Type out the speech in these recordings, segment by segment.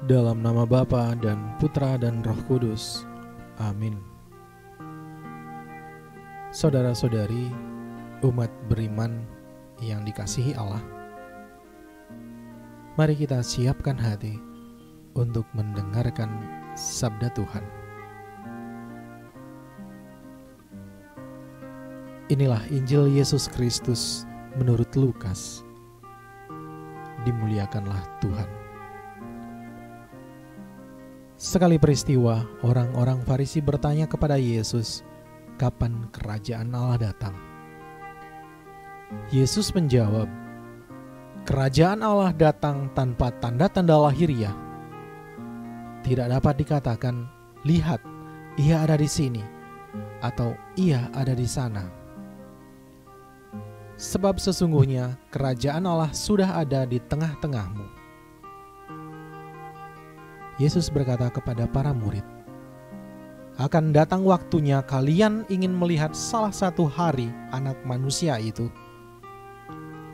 Dalam nama Bapa dan Putra dan Roh Kudus. Amin. Saudara-saudari, umat beriman yang dikasihi Allah, mari kita siapkan hati untuk mendengarkan sabda Tuhan. Inilah Injil Yesus Kristus menurut Lukas. Dimuliakanlah Tuhan. Sekali peristiwa, orang-orang Farisi bertanya kepada Yesus, kapan kerajaan Allah datang? Yesus menjawab, kerajaan Allah datang tanpa tanda-tanda lahiriah. Tidak dapat dikatakan, lihat, ia ada di sini, atau ia ada di sana. Sebab sesungguhnya kerajaan Allah sudah ada di tengah-tengahmu. Yesus berkata kepada para murid, akan datang waktunya kalian ingin melihat salah satu hari Anak Manusia itu,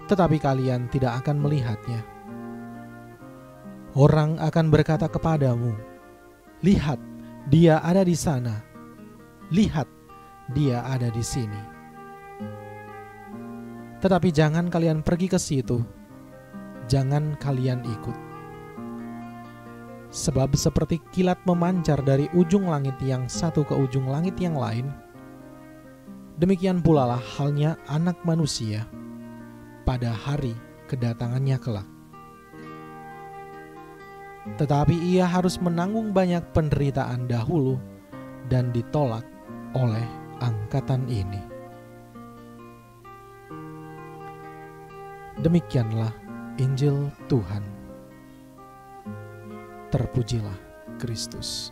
tetapi kalian tidak akan melihatnya. Orang akan berkata kepadamu, lihat, dia ada di sana. Lihat, dia ada di sini. Tetapi jangan kalian pergi ke situ, jangan kalian ikut. Sebab seperti kilat memancar dari ujung langit yang satu ke ujung langit yang lain, demikian pula lah halnya Anak Manusia pada hari kedatangannya kelak. Tetapi ia harus menanggung banyak penderitaan dahulu dan ditolak oleh angkatan ini. Demikianlah Injil Tuhan. Terpujilah Kristus.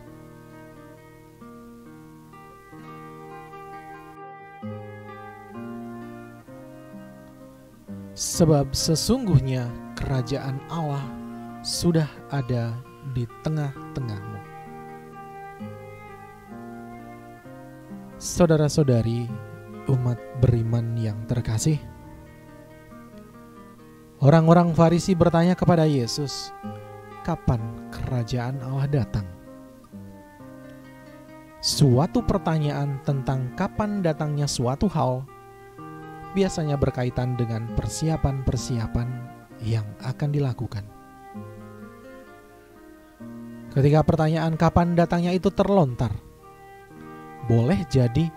Sebab sesungguhnya kerajaan Allah sudah ada di tengah-tengahmu. Saudara-saudari, umat beriman yang terkasih, orang-orang Farisi bertanya kepada Yesus, kapan kerajaan Allah datang? Suatu pertanyaan tentang kapan datangnya suatu hal biasanya berkaitan dengan persiapan-persiapan yang akan dilakukan. Ketika pertanyaan kapan datangnya itu terlontar, boleh jadi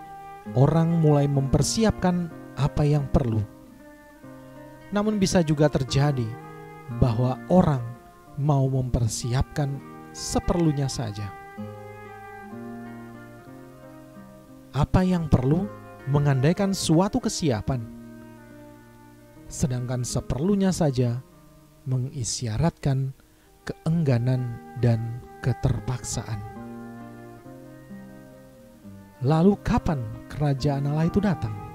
orang mulai mempersiapkan apa yang perlu. Namun bisa juga terjadi bahwa orang mau mempersiapkan seperlunya saja. Apa yang perlu mengandaikan suatu kesiapan, sedangkan seperlunya saja mengisyaratkan keengganan dan keterpaksaan. Lalu kapan kerajaan Allah itu datang?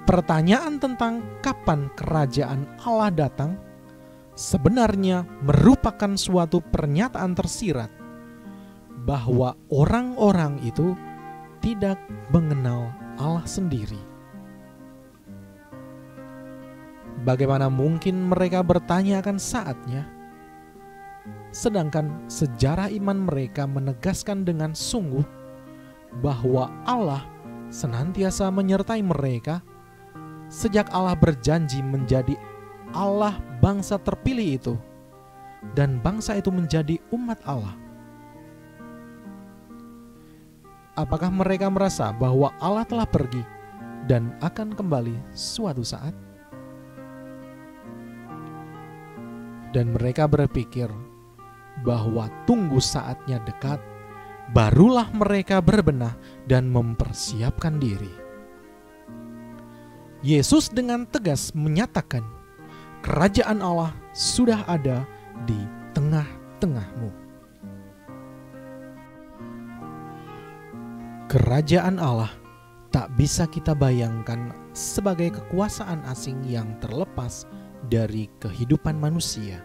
Pertanyaan tentang kapan kerajaan Allah datang sebenarnya merupakan suatu pernyataan tersirat bahwa orang-orang itu tidak mengenal Allah sendiri. Bagaimana mungkin mereka bertanya akan saatnya, sedangkan sejarah iman mereka menegaskan dengan sungguh bahwa Allah senantiasa menyertai mereka sejak Allah berjanji menjadi Allah bangsa terpilih itu, dan bangsa itu menjadi umat Allah. Apakah mereka merasa bahwa Allah telah pergi dan akan kembali suatu saat? Dan mereka berpikir bahwa tunggu saatnya dekat, barulah mereka berbenah dan mempersiapkan diri. Yesus dengan tegas menyatakan, kerajaan Allah sudah ada di tengah-tengahmu. Kerajaan Allah tak bisa kita bayangkan sebagai kekuasaan asing yang terlepas dari kehidupan manusia.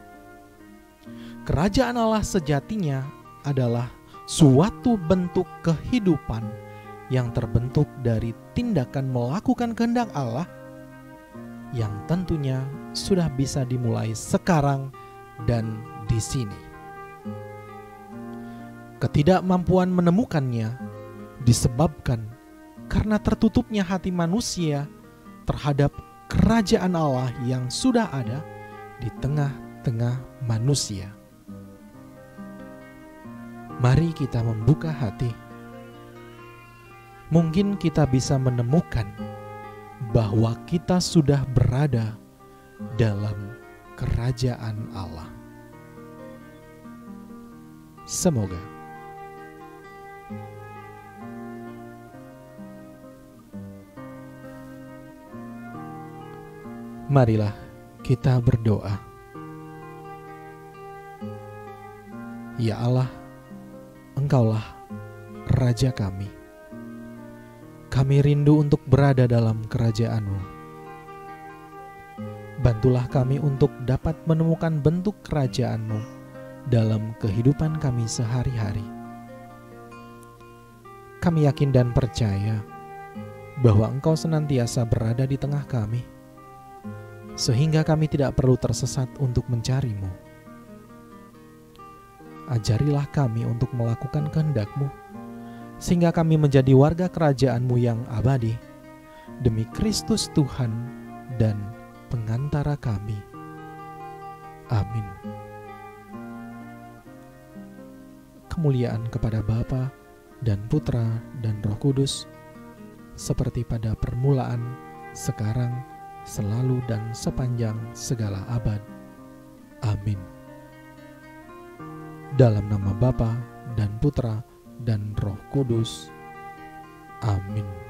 Kerajaan Allah sejatinya adalah suatu bentuk kehidupan yang terbentuk dari tindakan melakukan kehendak Allah yang tentunya sudah bisa dimulai sekarang dan di sini. Ketidakmampuan menemukannya disebabkan karena tertutupnya hati manusia terhadap kerajaan Allah yang sudah ada di tengah-tengah manusia. Mari kita membuka hati. Mungkin kita bisa menemukan bahwa kita sudah berada dalam kerajaan Allah. Semoga. Marilah kita berdoa. Ya Allah, Engkaulah Raja kami. Kami rindu untuk berada dalam kerajaan-Mu. Bantulah kami untuk dapat menemukan bentuk kerajaan-Mu dalam kehidupan kami sehari-hari. Kami yakin dan percaya bahwa Engkau senantiasa berada di tengah kami, sehingga kami tidak perlu tersesat untuk mencari-Mu. Ajarilah kami untuk melakukan kehendak-Mu, sehingga kami menjadi warga kerajaan-Mu yang abadi, demi Kristus Tuhan dan pengantara kami. Amin. Kemuliaan kepada Bapa dan Putra dan Roh Kudus, seperti pada permulaan, sekarang, selalu dan sepanjang segala abad. Amin. Dalam nama Bapa dan Putra dan Roh Kudus. Amin.